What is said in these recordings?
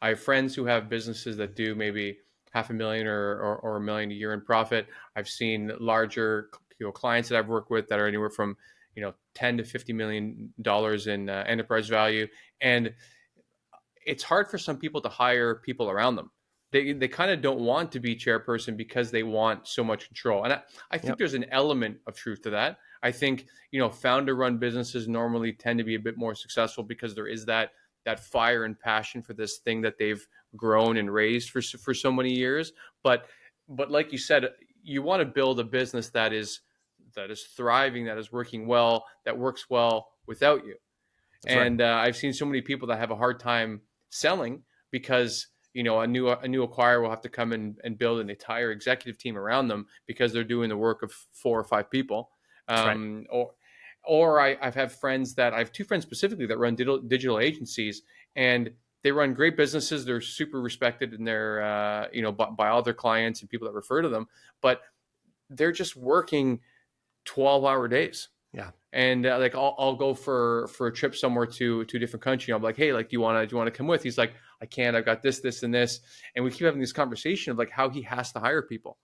I have friends who have businesses that do maybe half a million or a million a year in profit. I've seen larger, clients that I've worked with that are anywhere from, 10 to $50 million in enterprise value. And it's hard for some people to hire people around them. They kind of don't want to be chairperson because they want so much control. And I think Yep. there's an element of truth to that. I think, founder run businesses normally tend to be a bit more successful because there is that fire and passion for this thing that they've grown and raised for so many years. But like you said, you want to build a business that is thriving, that is working well, that works well without you. That's right. And I've seen so many people that have a hard time selling because a new acquirer will have to come in and build an entire executive team around them because they're doing the work of 4 or 5 people. That's right. Um, or I've had friends that I have two friends specifically that run digital agencies, and they run great businesses. They're super respected and they're by all their clients and people that refer to them, but they're just working 12-hour days. Yeah. And like I'll go for a trip somewhere to a different country. I'm like, hey, like, do you want to come with? He's like, I can't. I've got this, and this. And we keep having this conversation of like how he has to hire people.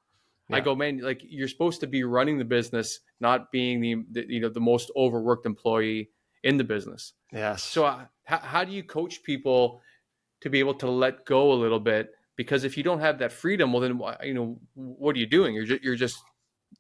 I Yeah. go, man, like you're supposed to be running the business, not being the most overworked employee in the business. Yes. So how do you coach people to be able to let go a little bit? Because if you don't have that freedom, well, then what are you doing? You're just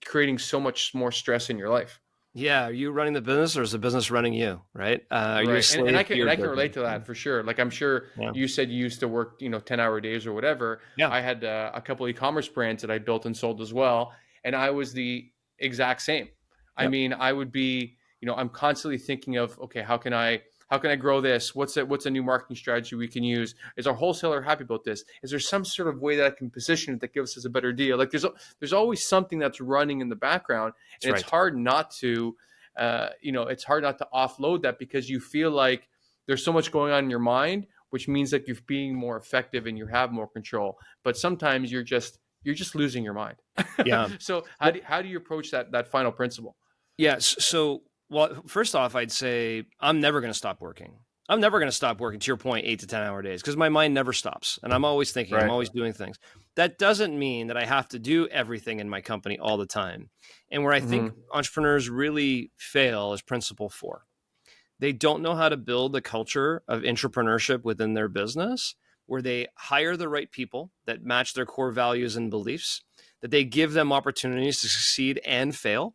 creating so much more stress in your life. Yeah. Are you running the business or is the business running you? Right. Are you a Right. And I slave to can and your I can business? relate to that for sure. Like I'm sure Yeah. you said you used to work, 10-hour days or whatever. Yeah. I had a couple e-commerce brands that I built and sold as well, and I was the exact same. I Yep. mean, I would be, I'm constantly thinking of, okay, how can I grow this? What's a new marketing strategy we can use? Is our wholesaler happy about this? Is there some sort of way that I can position it that gives us a better deal? Like there's always something that's running in the background, That's and right. it's hard not to offload that because you feel like there's so much going on in your mind, which means that you're being more effective and you have more control. But sometimes you're just losing your mind. Yeah. So Well, how do you approach that final principle? yeah. So, well, first off, I'd say I'm never going to stop working. I'm never going to stop working, to your point, 8 to 10 hour days, because my mind never stops and I'm always thinking, I'm Right. always doing things. That doesn't mean that I have to do everything in my company all the time. And where I think Mm-hmm. entrepreneurs really fail is principle 4. They don't know how to build a culture of intrapreneurship within their business where they hire the right people that match their core values and beliefs, that they give them opportunities to succeed and fail,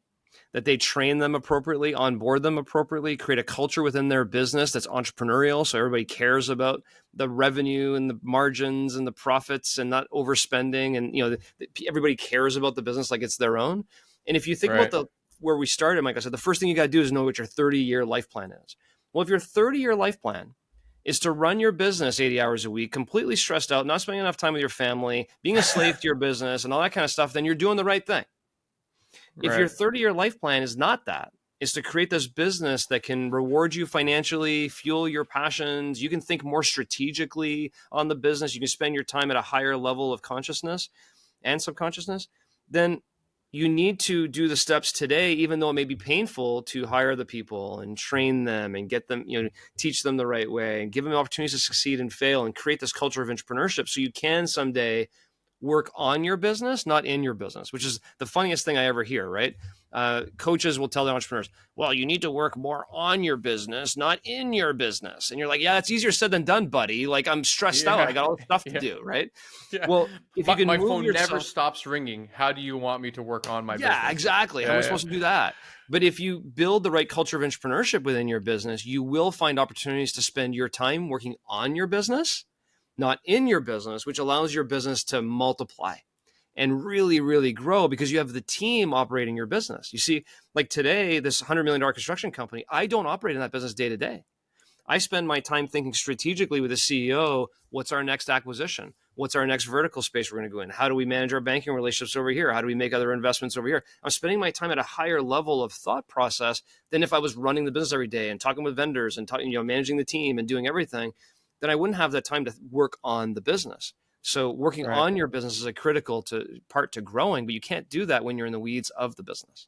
that they train them appropriately, onboard them appropriately, create a culture within their business that's entrepreneurial. So everybody cares about the revenue and the margins and the profits and not overspending. And, everybody cares about the business like it's their own. And if you think about Right. where we started, like I said, the first thing you got to do is know what your 30-year life plan is. Well, if your 30-year life plan is to run your business 80 hours a week, completely stressed out, not spending enough time with your family, being a slave to your business and all that kind of stuff, then you're doing the right thing. If your Right. 30-year life plan is not that, is to create this business that can reward you financially, fuel your passions, you can think more strategically on the business, you can spend your time at a higher level of consciousness and subconsciousness, then you need to do the steps today, even though it may be painful, to hire the people and train them and get them, teach them the right way and give them opportunities to succeed and fail and create this culture of entrepreneurship so you can someday work on your business, not in your business, which is the funniest thing I ever hear, right? Coaches will tell their entrepreneurs, well, you need to work more on your business, not in your business. And you're like, yeah, it's easier said than done, buddy. Like I'm stressed out. I Yeah. got all this stuff to Yeah. do, right? Yeah. Well, if you can My move phone never yourself. stops ringing. How do you want me to work on my Yeah, business? exactly. How am I Yeah. supposed to do that? But if you build the right culture of entrepreneurship within your business, you will find opportunities to spend your time working on your business, not in your business, which allows your business to multiply and really, really grow because you have the team operating your business. You see, like today, this $100 million construction company, I don't operate in that business day to day. I spend my time thinking strategically with the CEO, what's our next acquisition? What's our next vertical space we're going to go in? How do we manage our banking relationships over here? How do we make other investments over here? I'm spending my time at a higher level of thought process than if I was running the business every day and talking with vendors and talking, managing the team and doing everything. Then I wouldn't have that time to work on the business. So working Right. on your business is a critical part to growing, but you can't do that when you're in the weeds of the business.